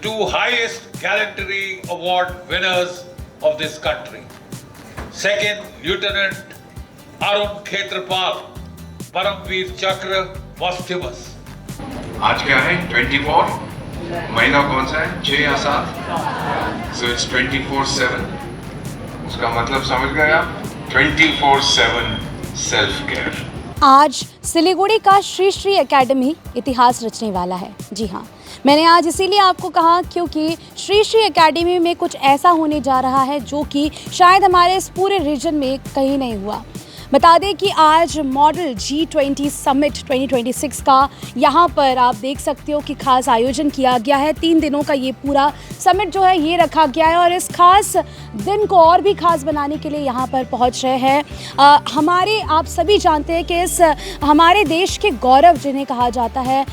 two highest gallantry award winners of this country. Second, Lieutenant Arun Khetrapal, Paramveer Chakra, posthumous. आज क्या है 24? महीना कौन सा है 6 या 7? So it's 24/7. उसका मतलब समझ गए आप? 24/7 सेल्फ केयर. आज सिलीगुड़ी का श्री श्री एकेडमी इतिहास रचने वाला है। जी हाँ, मैंने आज इसीलिए आपको कहा क्योंकि श्री श्री एकेडमी में कुछ ऐसा होने जा रहा है जो कि शायद हमारे इस पूरे रीजन में कहीं नहीं हुआ। बता दें कि आज मॉडल G20 समिट 2026 का यहाँ पर आप देख सकते हो कि खास आयोजन किया गया है। 3 दिनों का ये पूरा समिट जो है ये रखा गया है और इस खास दिन को और भी खास बनाने के लिए यहाँ पर पहुँच रहे हैं हमारे आप सभी जानते हैं कि इस हमारे देश के गौरव जिन्हें कहा जाता है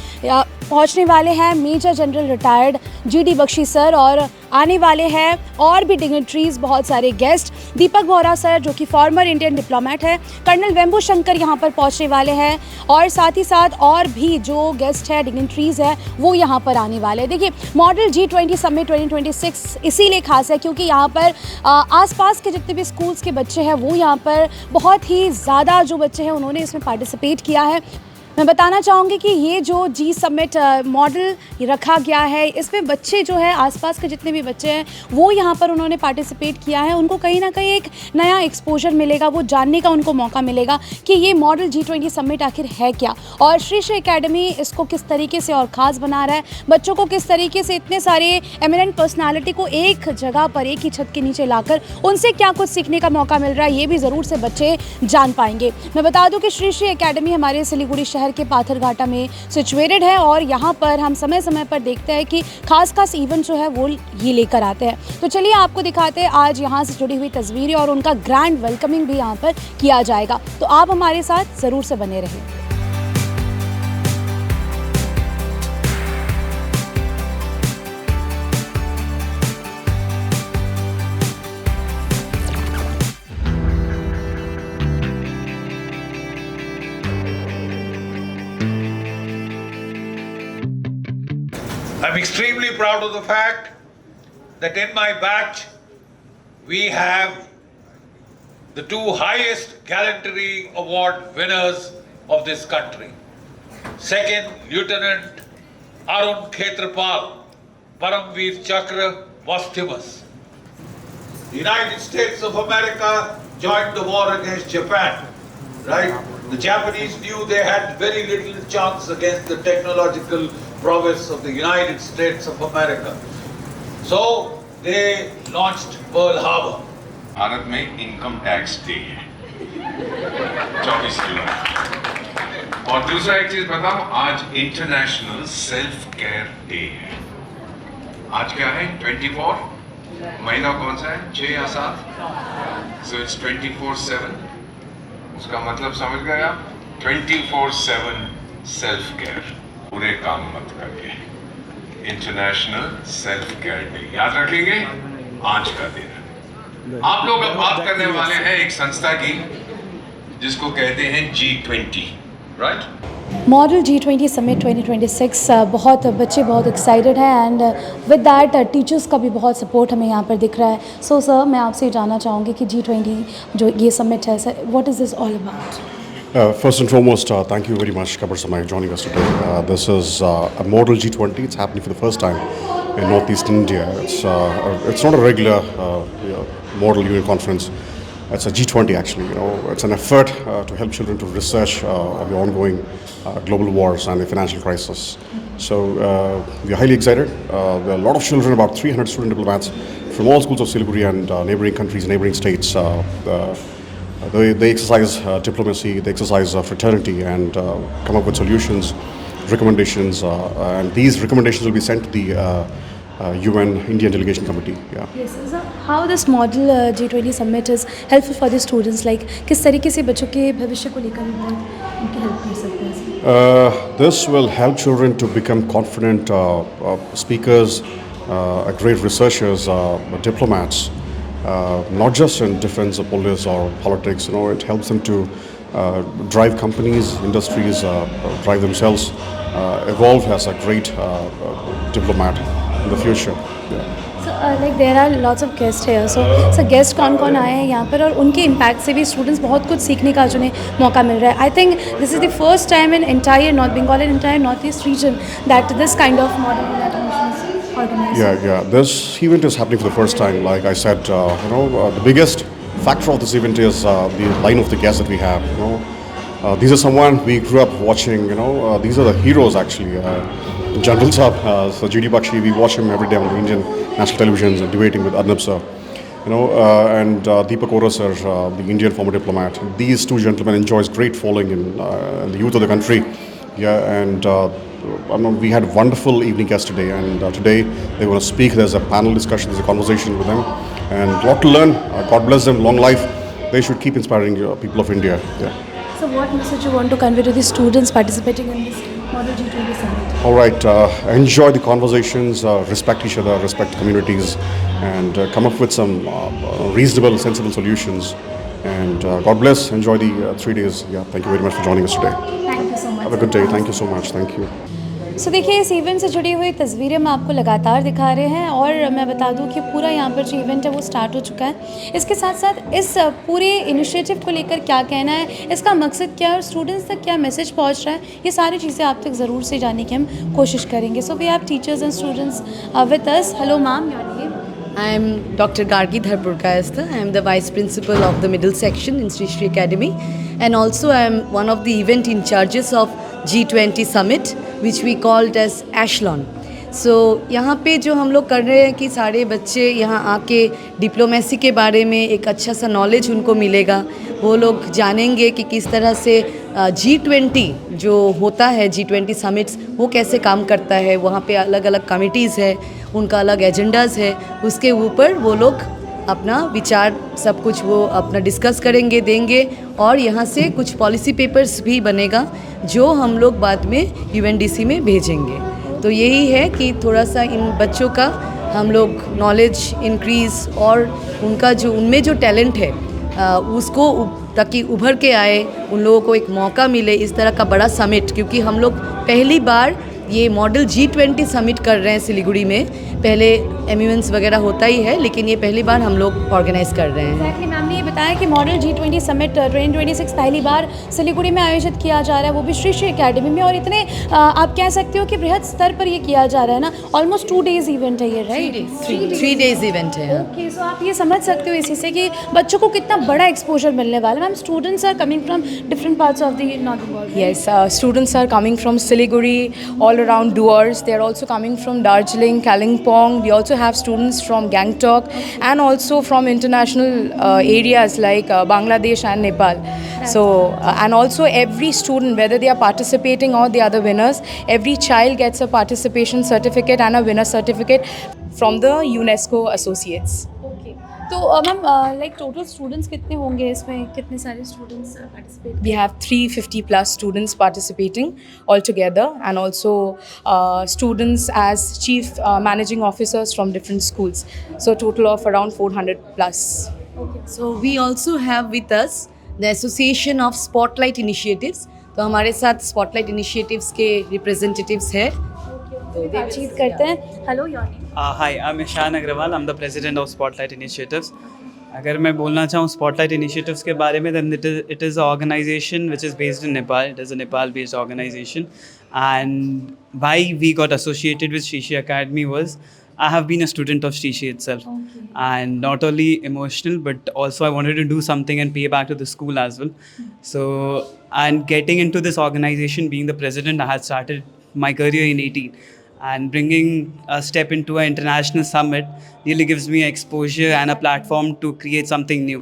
पहुँचने वाले हैं major general retired GD Bakshi sir और आने वाले हैं और भी डिग्नेटरीज बहुत सारे गेस्ट। दीपक बोहरा सर जो कि फॉर्मर इंडियन डिप्लोमेट है, कर्नल वेम्बू शंकर यहाँ पर पहुँचने वाले हैं और साथ ही साथ और भी जो गेस्ट है डिग्नेटरीज है वो यहाँ पर आने वाले हैं। देखिए मॉडल G20 समिट 2026 इसीलिए खास है क्योंकि यहाँ पर आसपास के जितने भी स्कूल्स के बच्चे हैं वो यहाँ पर बहुत ही ज़्यादा जो बच्चे हैं उन्होंने इसमें पार्टिसिपेट किया है। मैं बताना चाहूँगी कि ये जो जी समिट मॉडल रखा गया है इसमें बच्चे जो है आसपास के जितने भी बच्चे हैं वो यहाँ पर उन्होंने पार्टिसिपेट किया है। उनको कहीं ना कहीं एक नया एक्सपोजर मिलेगा, वो जानने का उनको मौका मिलेगा कि ये मॉडल G20 समिट आखिर है क्या और श्री श्री एकेडमी इसको किस तरीके से और ख़ास बना रहा है, बच्चों को किस तरीके से इतने सारे एमिनेंट पर्सनैलिटी को एक जगह पर एक ही छत के नीचे लाकर उनसे क्या कुछ सीखने का मौका मिल रहा है ये भी ज़रूर से बच्चे जान पाएंगे। मैं बता दूँ कि श्री श्री एकेडमी हमारे सिलीगुड़ी शहर के पाथरघाटा में सिचुएटेड है और यहाँ पर हम समय समय पर देखते हैं कि खास इवेंट जो है वो ये लेकर आते हैं। तो चलिए आपको दिखाते हैं आज यहाँ से जुड़ी हुई तस्वीरें और उनका ग्रैंड वेलकमिंग भी यहाँ पर किया जाएगा। तो आप हमारे साथ ज़रूर से बने रहें। I'm extremely proud of the fact that in my batch we have the two highest gallantry award winners of this country. Second, Lieutenant Arun Khetrapal, Paramveer Chakra, posthumous. The United States of America joined the war against Japan, right? The Japanese knew they had very little chance against the technological prowess of the United States of America. So they launched Pearl Harbor. Bharat में income tax day है 24 जुलाई। और दूसरा एक चीज बताओ, आज international self care day है। आज क्या है 24? महीना कौन सा है 6 या 7? So it's 24/7. उसका मतलब समझ गए आप? 24/7 सेल्फ केयर। पूरे काम मत करिए। इंटरनेशनल सेल्फ केयर डे याद रखेंगे आज का दिन। आप लोग अब बात करने वाले हैं एक संस्था की जिसको कहते हैं G20, right? Model G20 summit 2026 बहुत बच्चे बहुत एक्साइटेड हैं एंड विद दैट टीचर्स का भी बहुत सपोर्ट हमें यहाँ पर दिख रहा है। सो सर मैं आपसे जानना चाहूँगी कि G20 जो ये समिट है sir, what is this all about? First and foremost, thank you very much, Kabar Samay, joining us today. This is a model G20. It's happening for the first time in northeastern India. It's not a regular model union conference. It's a G20 actually. It's an effort to help children to research on the ongoing global wars and the financial crisis. So we are highly excited. There are a lot of children, about 300 student diplomats from all schools of Siliguri and neighboring countries, neighboring states. They exercise diplomacy, they exercise fraternity and come up with solutions, recommendations, and these recommendations will be sent to the UN Indian Delegation Committee. Yeah. Yes, sir. How this model G20 summit is helpful for the students? Like किस तरीके से बच्चों के भविष्य को लेकर भी बहुत उनकी हेल्प कर सकते हैं? This will help children to become confident speakers, great researchers, diplomats. Not just in defense or police or politics, it helps them to drive companies, industries, drive themselves, evolve as a great diplomat in the future. Yeah. So, like there are lots of guests here. So guest कौन आए हैं यहाँ पर और उनके impact से भी students बहुत कुछ सीखने का जिन्हें मौका मिल रहा है. I think this is the first time in entire North Bengal and entire Northeast region that this kind of model exhibition is organized. Yeah. This event is happening for the first time. Like I said, the biggest factor of this event is the line of the guests that we have. These are someone we grew up watching. These are the heroes actually. General Saab, so GD Bakshi, we watch him every day on the Indian national television debating with Arnab sir. And Deepak Ora sir, the Indian former diplomat. These two gentlemen enjoys great following in the youth of the country. Yeah, and we had a wonderful evening yesterday, and today they're going to speak. There's a panel discussion, there's a conversation with them, and a lot to learn. God bless them, long life. They should keep inspiring people of India. Yeah. So what message you want to convey to the students participating in this Model G20 Summit? All right, enjoy the conversations, respect each other, respect communities, and come up with some reasonable, sensible solutions. And God bless. Enjoy the 3 days. Yeah, thank you very much for joining us today. Thank you so much. Have a good day. Thank you so much. Thank you. सो देखिए इस event से जुड़ी हुई तस्वीरें हम आपको लगातार दिखा रहे हैं और मैं बता दूं कि पूरा यहाँ पर जो इवेंट है वो स्टार्ट हो चुका है. इसके साथ साथ इस पूरे इनिशिएटिव को लेकर क्या कहना है, इसका मकसद क्या है और स्टूडेंट्स तक क्या मैसेज पहुँच रहा है, ये सारी चीज़ें आप तक ज़रूर से जानने की हम कोशिश करेंगे. So we have teachers and students with us. Hello ma'am, your name? I am Dr. Gargi Dharpurkayastha. I am the Vice Principal of the Middle Section in Sri Sri Academy, and also I am one of the event in charges of G20 Summit, which we called as Ashlon. So यहाँ पे जो हम लोग कर रहे हैं कि सारे बच्चे यहाँ आके डिप्लोमेसी के बारे में एक अच्छा सा नॉलेज उनको मिलेगा. वो लोग जानेंगे कि किस तरह से G20 जो होता है, G20 समिट्स, वो कैसे काम करता है. वहाँ पे अलग अलग कमिटीज़ है, उनका अलग एजेंडाज़ है, उसके ऊपर वो लोग अपना विचार सब कुछ वो अपना डिस्कस करेंगे, देंगे. और यहाँ से कुछ पॉलिसी पेपर्स भी बनेगा जो हम लोग बाद में UNDC में भेजेंगे. तो यही है कि थोड़ा सा इन बच्चों का हम लोग नॉलेज इंक्रीज़ और उनका जो उनमें जो टैलेंट है उसको ताकि उभर के आए, उन लोगों को एक मौका मिले इस तरह का बड़ा समिट. क्योंकि हम लोग पहली बार ये मॉडल G20 समिट कर रहे हैं सिलीगुड़ी में. पहले MUNs वगैरह होता ही है, लेकिन ये पहली बार हम लोग ऑर्गेनाइज कर रहे हैं. एक्जैक्टली मैम ने ये बताया कि मॉडल G20 समिट 2026 पहली बार सिलीगुड़ी में आयोजित किया जा रहा है, वो भी श्री श्री एकेडमी में. और इतने आप कह सकते हो कि बृहद स्तर पर ये किया जा रहा है ना. ऑलमोस्ट 2 days इवेंट है ये, राइट? 3 days इवेंट है. ओके, सो आप ये समझ सकते हो इसी से कि बच्चों को कितना बड़ा एक्सपोजर मिलने वाला है. Ma'am, students are coming from different parts of the north Bengal. Yes, students are coming from Siliguri, all around Duars. They are also coming from Darjeeling, Kalimpong. We also have students from Gangtok and also from international areas like Bangladesh and Nepal. So, and also every student, whether they are participating or the other winners, every child gets a participation certificate and a winner certificate from the UNESCO associates. Okay, तो ma'am like total students कितने होंगे इसमें, कितने सारे students participate? We have 350 plus students participating altogether, and also students as chief managing officers from different schools. So total of around 400 plus. So we also have with us the Association of Spotlight Initiatives. तो हमारे साथ Spotlight Initiatives के representatives हैं. बातचीत करते हैं. Hello, your name? Hi, I'm Ishan Agrawal. I'm the president of Spotlight Initiatives. अगर मैं बोलना चाहूँ Spotlight Initiatives के बारे में, then it is an organization which is based in Nepal. It is a Nepal-based organization. And why we got associated with Sri Sri Academy was I have been a student of Sri Sri itself. Okay. And not only emotional, but also I wanted to do something and pay back to the school as well. So, and getting into this organization, being the president, I had started my career in 18. And bringing a step into an international summit really gives me exposure and a platform to create something new.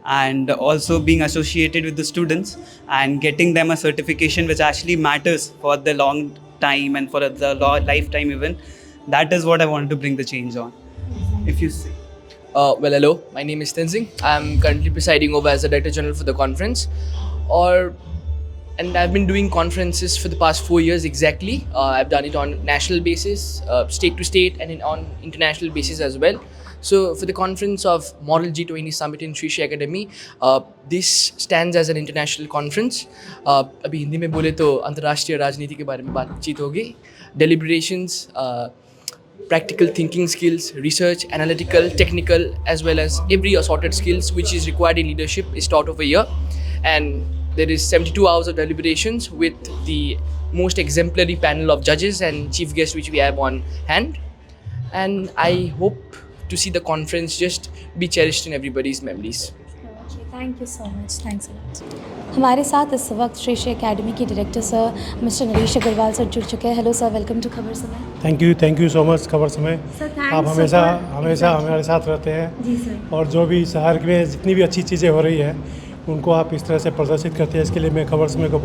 And also being associated with the students and getting them a certification which actually matters for the long time and for the lifetime event. That is what I wanted to bring the change on. If you see. Well, hello. My name is Tenzing. I'm currently presiding over as the Director General for the conference. And I've been doing conferences for the past 4 years exactly. I've done it on national basis, state to state, and on international basis as well. So for the conference of Model G20 Summit in Sri Sri Academy, this stands as an international conference. अभी हिंदी में बोले तो अंतर्राष्ट्रीय राजनीति के बारे में बातचीत होगी. Deliberations, practical thinking skills, research, analytical, technical, as well as every assorted skills which is required in leadership is taught over here. And there is 72 hours of deliberations with the most exemplary panel of judges and chief guests which we have on hand. And I hope to see the conference just be cherished in everybody's memories. Thank you so much, thanks uh हमारे साथ इस वक्त Shri Shri academy के director sir mister Naresh Agarwal sir जुड़ चुके हैं. Hello sir, welcome to खबर समय. थैंक यू सो मच खबर समय. Sir, thanks आप so हमेशा much. हमेशा हमारे साथ रहते हैं. जी सर. और जो भी शहर में जितनी भी अच्छी चीज़ें हो रही है उनको आप इस तरह से प्रदर्शित करते हैं. इसके लिए मैं खबर समय को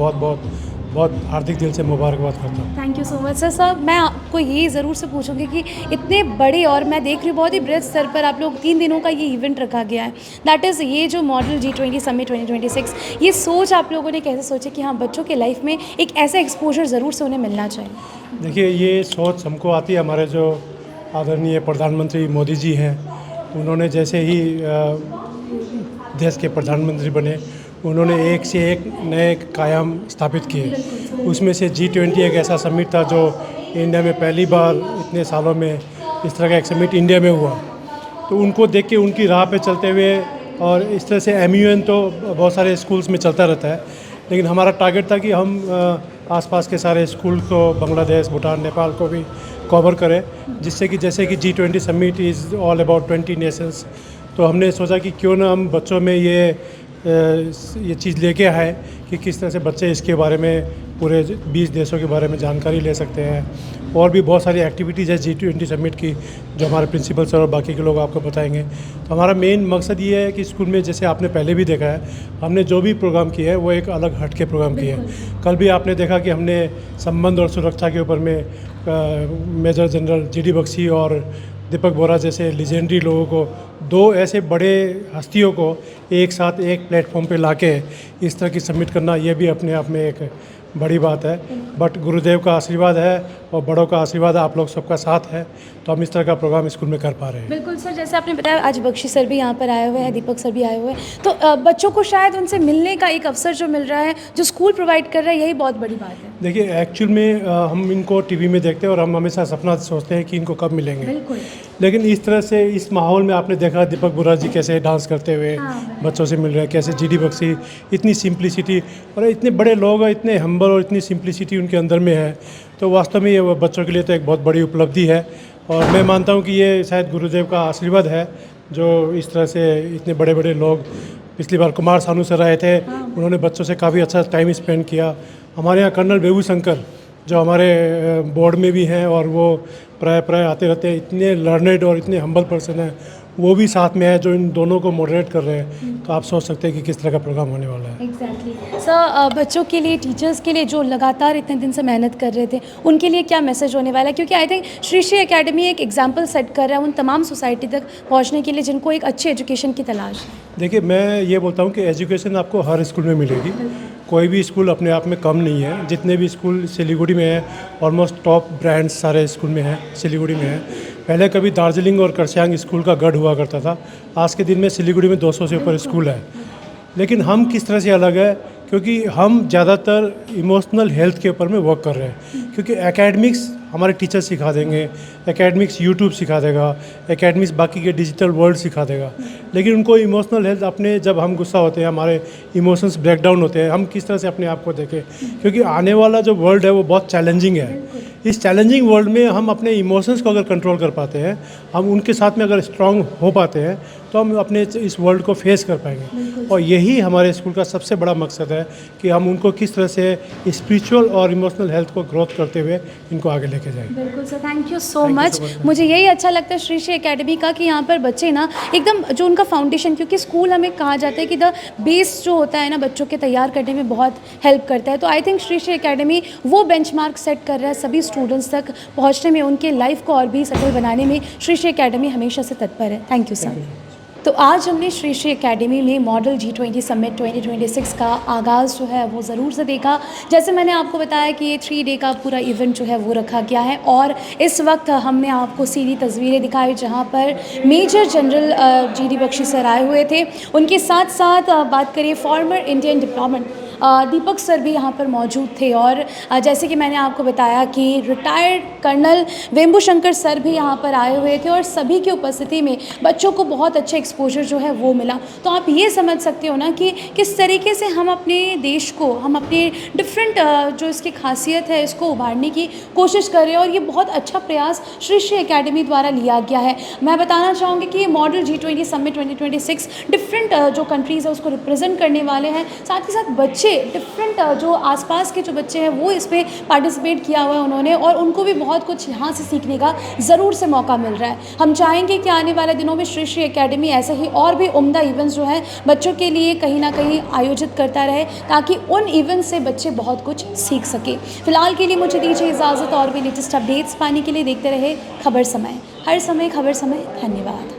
बहुत हार्दिक दिल से मुबारकबाद करता हूँ. Thank you so much sir. मैं आपको ये ज़रूर से पूछूंगी कि इतने बड़े और मैं देख रही हूँ बहुत ही बृहद स्तर पर आप लोग 3 दिनों का ये इवेंट रखा गया है. दैट इज़ ये जो मॉडल G20 समिट 2026, ये सोच आप लोगों ने कैसे सोची कि हाँ बच्चों के लाइफ में एक ऐसा एक्सपोजर ज़रूर से उन्हें मिलना चाहिए? देखिए, ये सोच हमको आती है हमारे जो आदरणीय प्रधानमंत्री मोदी जी हैं. उन्होंने जैसे ही देश के प्रधानमंत्री बने, उन्होंने एक से एक नए कायम स्थापित किए. उसमें से G20 एक ऐसा समिट था जो इंडिया में पहली बार इतने सालों में इस तरह का एक समिट इंडिया में हुआ. तो उनको देख के उनकी राह पे चलते हुए, और इस तरह से MUN तो बहुत सारे स्कूल्स में चलता रहता है, लेकिन हमारा टारगेट था कि हम आसपास के सारे स्कूल को, बांग्लादेश, भूटान, नेपाल को भी कवर करें, जिससे कि जैसे कि G20 summit is all about 20 Nations. तो हमने सोचा कि क्यों ना हम बच्चों में ये चीज़ लेके आए कि किस तरह से बच्चे इसके बारे में पूरे 20 देशों के बारे में जानकारी ले सकते हैं. और भी बहुत सारी एक्टिविटीज़ है G20 समिट की जो हमारे प्रिंसिपल सर और बाकी के लोग आपको बताएंगे. तो हमारा मेन मकसद ये है कि स्कूल में, जैसे आपने पहले भी देखा है, हमने जो भी प्रोग्राम किए हैं वो एक अलग हट के प्रोग्राम किए हैं. कल भी आपने देखा कि हमने संबंध और सुरक्षा के ऊपर में मेजर जनरल GD बख्शी और दीपक बोरा जैसे लीजेंडरी लोगों को, 2 ऐसे बड़े हस्तियों को एक साथ एक प्लेटफॉर्म पे लाके इस तरह की सबमिट करना, ये भी अपने आप में एक बड़ी बात है. बट गुरुदेव का आशीर्वाद है और बड़ों का आशीर्वाद है, आप लोग सबका साथ है, तो हम इस तरह का प्रोग्राम स्कूल में कर पा रहे हैं. बिल्कुल सर, जैसे आपने बताया आज बख्शी सर भी यहाँ पर आए हुए हैं, दीपक सर भी आए हुए हैं, तो बच्चों को शायद उनसे मिलने का एक अवसर जो मिल रहा है, जो स्कूल प्रोवाइड कर रहा है, यही बहुत बड़ी बात है. देखिए, एक्चुअल में हम इनको टीवी में देखते हैं और हम हमेशा सपना सोचते हैं कि इनको कब मिलेंगे. बिल्कुल. लेकिन इस तरह से इस माहौल में आपने देखा दीपक बोरा जी कैसे डांस करते हुए बच्चों से मिल रहे हैं, कैसे GD बख्शी, इतनी सिंप्लिसिटी, और इतने बड़े लोग, इतने हम्बल और इतनी सिंप्लिसिटी उनके अंदर में है. तो वास्तव में ये बच्चों के लिए तो एक बहुत बड़ी उपलब्धि है. और मैं मानता हूँ कि ये शायद गुरुदेव का आशीर्वाद है जो इस तरह से इतने बड़े बड़े लोग. पिछली बार कुमार सानू सर आए थे, उन्होंने बच्चों से काफ़ी अच्छा टाइम स्पेंड किया. हमारे यहाँ कर्नल बेबू शंकर जो हमारे बोर्ड में भी हैं और वो प्राय आते रहते हैं, इतने लर्नेड और इतने हम्बल पर्सन हैं, वो भी साथ में है जो इन दोनों को मॉडरेट कर रहे हैं. तो आप सोच सकते हैं कि किस तरह का प्रोग्राम होने वाला है. एग्जैक्टली सर, बच्चों के लिए, टीचर्स के लिए जो लगातार इतने दिन से मेहनत कर रहे थे, उनके लिए क्या मैसेज होने वाला है? क्योंकि I think Shri Shri academy एक एग्जाम्पल सेट कर रहा है उन तमाम सोसाइटी तक पहुंचने के लिए जिनको एक अच्छी एजुकेशन की तलाश है. देखिए, मैं ये बोलता हूँ कि एजुकेशन आपको हर स्कूल में मिलेगी. कोई भी स्कूल अपने आप में कम नहीं है. जितने भी स्कूल सिलीगुड़ी में है, ऑलमोस्ट टॉप ब्रांड्स सारे स्कूल में हैं, सिलीगुड़ी में है. पहले कभी दार्जिलिंग और करसियांग स्कूल का गढ़ हुआ करता था. आज के दिन में सिलीगुड़ी में 200 से ऊपर स्कूल है. लेकिन हम किस तरह से अलग है, क्योंकि हम ज़्यादातर इमोशनल हेल्थ के ऊपर में वर्क कर रहे हैं. क्योंकि एकेडमिक्स हमारे टीचर सिखा देंगे, एकेडमिक्स यूट्यूब सिखा देगा, एकेडमिक्स बाकी के डिजिटल वर्ल्ड सिखा देगा, लेकिन उनको इमोशनल हेल्थ अपने, जब हम गुस्सा होते हैं, हमारे इमोशंस ब्रेकडाउन होते हैं, हम किस तरह से अपने आप को देखें. क्योंकि आने वाला जो वर्ल्ड है वो बहुत चैलेंजिंग है. इस चैलेंजिंग वर्ल्ड में हम अपने इमोशंस को अगर कंट्रोल कर पाते हैं, हम उनके साथ में अगर स्ट्रांग हो पाते हैं, तो हम अपने इस वर्ल्ड को फेस कर पाएंगे. और यही हमारे स्कूल का सबसे बड़ा मकसद है कि हम उनको किस तरह से स्पिरिचुअल और इमोशनल हेल्थ को ग्रोथ करते हुए इनको आगे लेके जाएं. बिल्कुल sir, thank you so much. मुझे यही अच्छा लगता है श्री श्री एकेडमी का कि यहाँ पर बच्चे ना एकदम जो उनका फाउंडेशन, क्योंकि स्कूल हमें कहा जाता है कि द बेस जो होता है ना बच्चों के तैयार करने में बहुत हेल्प करता है. तो I think Shri Shri academy वो बेंचमार्क सेट कर रहा है सभी स्टूडेंट्स तक पहुँचने में, उनके लाइफ को और भी सफल बनाने में श्री श्री एकेडमी हमेशा से तत्पर है. Thank you sir. तो आज हमने श्री श्री एकेडमी में मॉडल G20 समिट 2026 का आगाज़ जो है वो ज़रूर से देखा. जैसे मैंने आपको बताया कि ये 3 डे का पूरा इवेंट जो है वो रखा गया है, और इस वक्त हमने आपको सीधी तस्वीरें दिखाई जहां पर major general GD Bakshi sir आए हुए थे. उनके साथ साथ बात करें former Indian diplomat Deepak sir भी यहाँ पर मौजूद थे और जैसे कि मैंने आपको बताया कि retired colonel Vembu Shankar sir भी यहाँ पर आए हुए थे और सभी की उपस्थिति में बच्चों को बहुत अच्छा एक्सपोजर जो है वो मिला। तो आप ये समझ सकते हो ना कि किस तरीके से हम अपने देश को, हम अपने डिफरेंट जो इसकी खासियत है इसको उभारने की कोशिश कर रहे हैं और ये बहुत अच्छा प्रयास श्री श्री एकेडमी द्वारा लिया गया है। मैं बताना चाहूँगी कि ये मॉडल G20 समिट 2026 डिफरेंट जो कंट्रीज़ है उसको रिप्रेजेंट करने वाले हैं। साथ ही साथ बच्चे डिफरेंट जो आसपास के जो बच्चे हैं वो इसमें पार्टिसिपेट किया हुआ है उन्होंने और उनको भी बहुत कुछ यहाँ से सीखने का ज़रूर से मौका मिल रहा है। हम चाहेंगे कि आने वाले दिनों में श्री श्री एकेडमी ऐसे ही और भी उम्दा इवेंट्स जो है बच्चों के लिए कहीं ना कहीं आयोजित करता रहे ताकि उन इवेंट से बच्चे बहुत कुछ सीख सके। फिलहाल के लिए मुझे दीजिए इजाज़त, और भी लेटेस्ट अपडेट्स पाने के लिए देखते रहे खबर समय, हर समय खबर समय। धन्यवाद।